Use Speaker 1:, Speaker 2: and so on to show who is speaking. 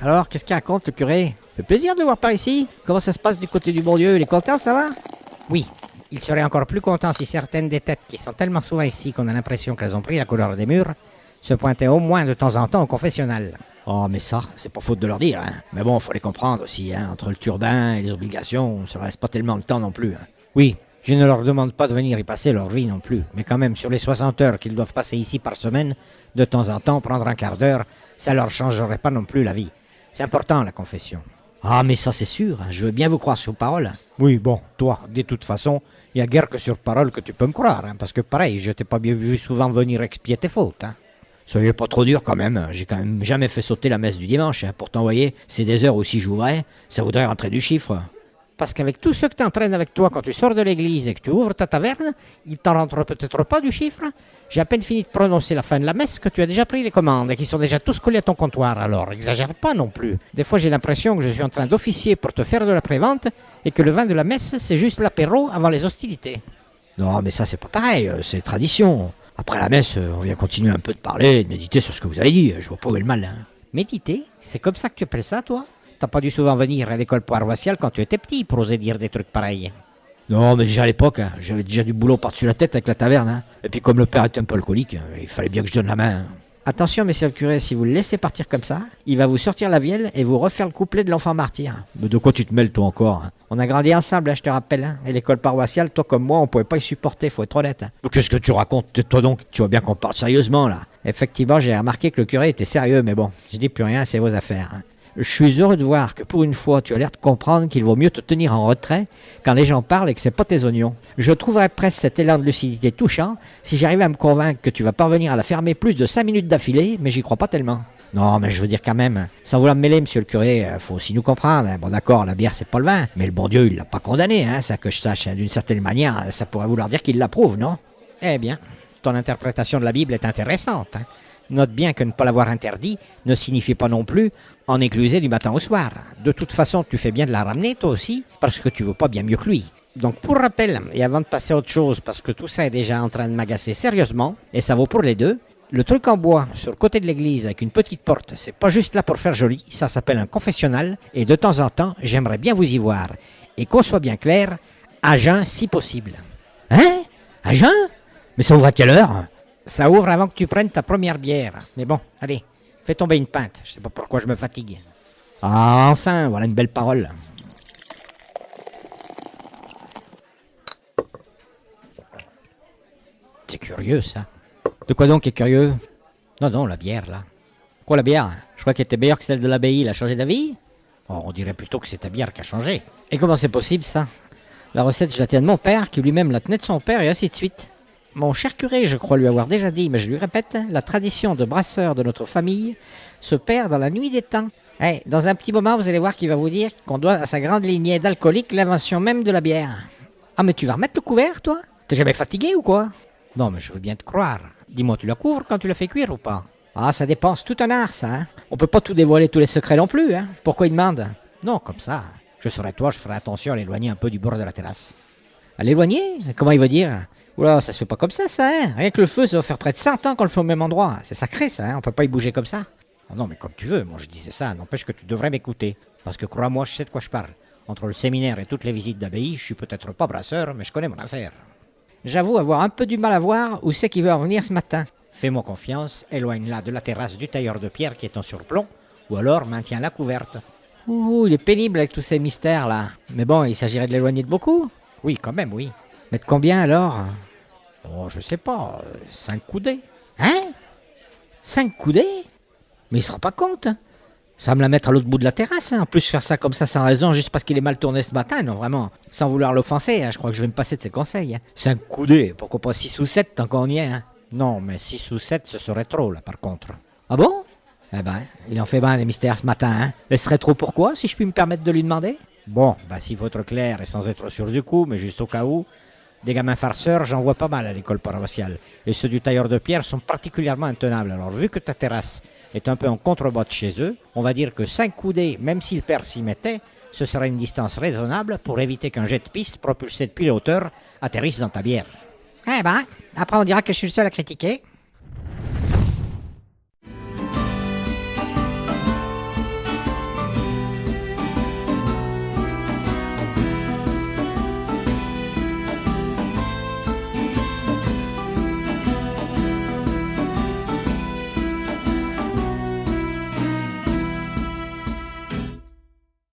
Speaker 1: Alors, qu'est-ce qu'il raconte, le curé? Fait plaisir de le voir par ici. Comment ça se passe du côté du bon Dieu? Il est content, ça va?
Speaker 2: Oui, il serait encore plus content si certaines des têtes qui sont tellement souvent ici qu'on a l'impression qu'elles ont pris la couleur des murs se pointaient au moins de temps en temps au confessionnal.
Speaker 1: Oh, mais ça, c'est pas faute de leur dire, hein. Mais bon, faut les comprendre aussi, hein. Entre le turbin et les obligations, ça leur reste pas tellement le temps non plus, hein.
Speaker 2: Oui, je ne leur demande pas de venir y passer leur vie non plus, mais quand même, sur les 60 heures qu'ils doivent passer ici par semaine, de temps en temps, prendre un quart d'heure, ça leur changerait pas non plus la vie. C'est important, la confession.
Speaker 1: Ah, mais ça, c'est sûr, hein. Je veux bien vous croire sur parole.
Speaker 2: Oui, bon, toi, de toute façon, il n'y a guère que sur parole que tu peux me croire, hein, parce que pareil, je t'ai pas bien vu souvent venir expier tes fautes, hein.
Speaker 1: Soyez pas trop dur quand même, j'ai quand même jamais fait sauter la messe du dimanche, hein. Pourtant, vous voyez, c'est des heures où si j'ouvrais, ça voudrait rentrer du chiffre.
Speaker 2: Parce qu'avec tout ce que tu entraînes avec toi quand tu sors de l'église et que tu ouvres ta taverne, il t'en rentre peut-être pas du chiffre. J'ai à peine fini de prononcer la fin de la messe que tu as déjà pris les commandes et qui sont déjà tous collés à ton comptoir, alors exagère pas non plus. Des fois j'ai l'impression que je suis en train d'officier pour te faire de la prévente et que le vin de la messe c'est juste l'apéro avant les hostilités.
Speaker 1: Non, mais ça, c'est pas pareil, c'est tradition. Après la messe, on vient continuer un peu de parler et de méditer sur ce que vous avez dit, je vois pas où est le mal, hein.
Speaker 2: Méditer? C'est comme ça que tu appelles ça, toi? T'as pas dû souvent venir à l'école paroissiale quand tu étais petit pour oser dire des trucs pareils.
Speaker 1: Non, mais déjà à l'époque, hein, j'avais déjà du boulot par-dessus la tête avec la taverne, hein. Et puis comme le père était un peu alcoolique, il fallait bien que je donne la main, hein.
Speaker 2: Attention, messieurs le curé, si vous le laissez partir comme ça, il va vous sortir la vielle et vous refaire le couplet de l'enfant martyr.
Speaker 1: Mais de quoi tu te mêles, toi, encore, hein?
Speaker 2: On a grandi ensemble, hein, je te rappelle, hein. Et l'école paroissiale, toi comme moi, on pouvait pas y supporter, faut être honnête, hein.
Speaker 1: Mais qu'est-ce que tu racontes, toi donc? Tu vois bien qu'on parle sérieusement, là.
Speaker 2: Effectivement, j'ai remarqué que le curé était sérieux, mais bon, je dis plus rien, c'est vos affaires, hein. Je suis heureux de voir que pour une fois, tu as l'air de comprendre qu'il vaut mieux te tenir en retrait quand les gens parlent et que c'est pas tes oignons. Je trouverais presque cet élan de lucidité touchant si j'arrivais à me convaincre que tu vas parvenir à la fermer plus de 5 minutes d'affilée, mais j'y crois pas tellement.
Speaker 1: Non, mais je veux dire quand même, sans vouloir me mêler, monsieur le curé, faut aussi nous comprendre, hein. Bon d'accord, la bière c'est pas le vin, mais le bon Dieu il l'a pas condamné, hein, ça que je sache, hein. D'une certaine manière, ça pourrait vouloir dire qu'il l'approuve, non?
Speaker 2: Eh bien, ton interprétation de la Bible est intéressante, hein. Note bien que ne pas l'avoir interdit ne signifie pas non plus en écluser du matin au soir. De toute façon, tu fais bien de la ramener toi aussi, parce que tu veux pas bien mieux que lui. Donc pour rappel, et avant de passer à autre chose, parce que tout ça est déjà en train de m'agacer sérieusement, et ça vaut pour les deux, le truc en bois sur le côté de l'église avec une petite porte, c'est pas juste là pour faire joli, ça s'appelle un confessionnal, et de temps en temps, j'aimerais bien vous y voir. Et qu'on soit bien clair, à jeun si possible.
Speaker 1: Hein? À jeun? Mais ça ouvre à quelle heure?
Speaker 2: Ça ouvre avant que tu prennes ta première bière. Mais bon, allez, fais tomber une pinte. Je sais pas pourquoi je me fatigue.
Speaker 1: Ah, enfin, voilà une belle parole.
Speaker 2: C'est curieux, ça. De quoi donc est curieux? Non, la bière, là. Quoi, la bière? Je crois qu'elle était meilleure que celle de l'abbaye. Il a changé d'avis? Oh, on dirait plutôt que c'est ta bière qui a changé. Et comment c'est possible, ça? La recette, je la tiens de mon père, qui lui-même la tenait de son père, et ainsi de suite. Mon cher curé, je crois lui avoir déjà dit, mais je lui répète, la tradition de brasseur de notre famille se perd dans la nuit des temps. Hey, dans un petit moment, vous allez voir qu'il va vous dire qu'on doit à sa grande lignée d'alcooliques l'invention même de la bière. Ah, mais tu vas remettre le couvert, toi? T'es jamais fatigué ou quoi? Non, mais je veux bien te croire. Dis-moi, tu la couvres quand tu la fais cuire ou pas? Ah, ça dépend, c'est tout un art, ça, hein. On peut pas tout dévoiler tous les secrets non plus, hein. Pourquoi il demande? Non, comme ça. Je serais toi, je ferais attention à l'éloigner un peu du bord de la terrasse. À l'éloigner? Comment il veut dire? Oula, ça se fait pas comme ça, hein. Rien que le feu, ça va faire près de 100 ans qu'on le fait au même endroit. C'est sacré, ça, hein. On peut pas y bouger comme ça. Ah non, mais comme tu veux, moi je disais ça, n'empêche que tu devrais m'écouter. Parce que crois-moi, je sais de quoi je parle. Entre le séminaire et toutes les visites d'abbaye, je suis peut-être pas brasseur, mais je connais mon affaire. J'avoue avoir un peu du mal à voir où c'est qu'il veut en venir ce matin. Fais-moi confiance, éloigne-la de la terrasse du tailleur de pierre qui est en surplomb, ou alors maintiens-la couverte. Ouh, il est pénible avec tous ces mystères là. Mais bon, il s'agirait de l'éloigner de beaucoup. Oui, quand même, oui. Mais de combien alors? Oh, je sais pas, 5 coudées. Hein? 5 coudées? Mais il se rend pas compte. Ça va me la mettre à l'autre bout de la terrasse, hein. En plus, faire ça comme ça sans raison, juste parce qu'il est mal tourné ce matin, non, vraiment. Sans vouloir l'offenser, hein. Je crois que je vais me passer de ses conseils, hein. 5 coudées, pourquoi pas 6 ou 7 tant qu'on y est, hein. Non, mais 6 ou 7, ce serait trop, là, par contre. Ah bon? Eh ben, il en fait bien des mystères ce matin, hein. Et ce serait trop pourquoi, si je puis me permettre de lui demander? Bon, bah s'il faut être clair et sans être sûr du coup, mais juste au cas où, des gamins farceurs, j'en vois pas mal à l'école paroissiale. Et ceux du tailleur de pierre sont particulièrement intenables. Alors vu que ta terrasse est un peu en contrebas de chez eux, on va dire que 5 coudées, même si le père s'y mettait, ce serait une distance raisonnable pour éviter qu'un jet de piste propulsé depuis les hauteurs atterrisse dans ta bière. Eh ben, après on dira que je suis le seul à critiquer.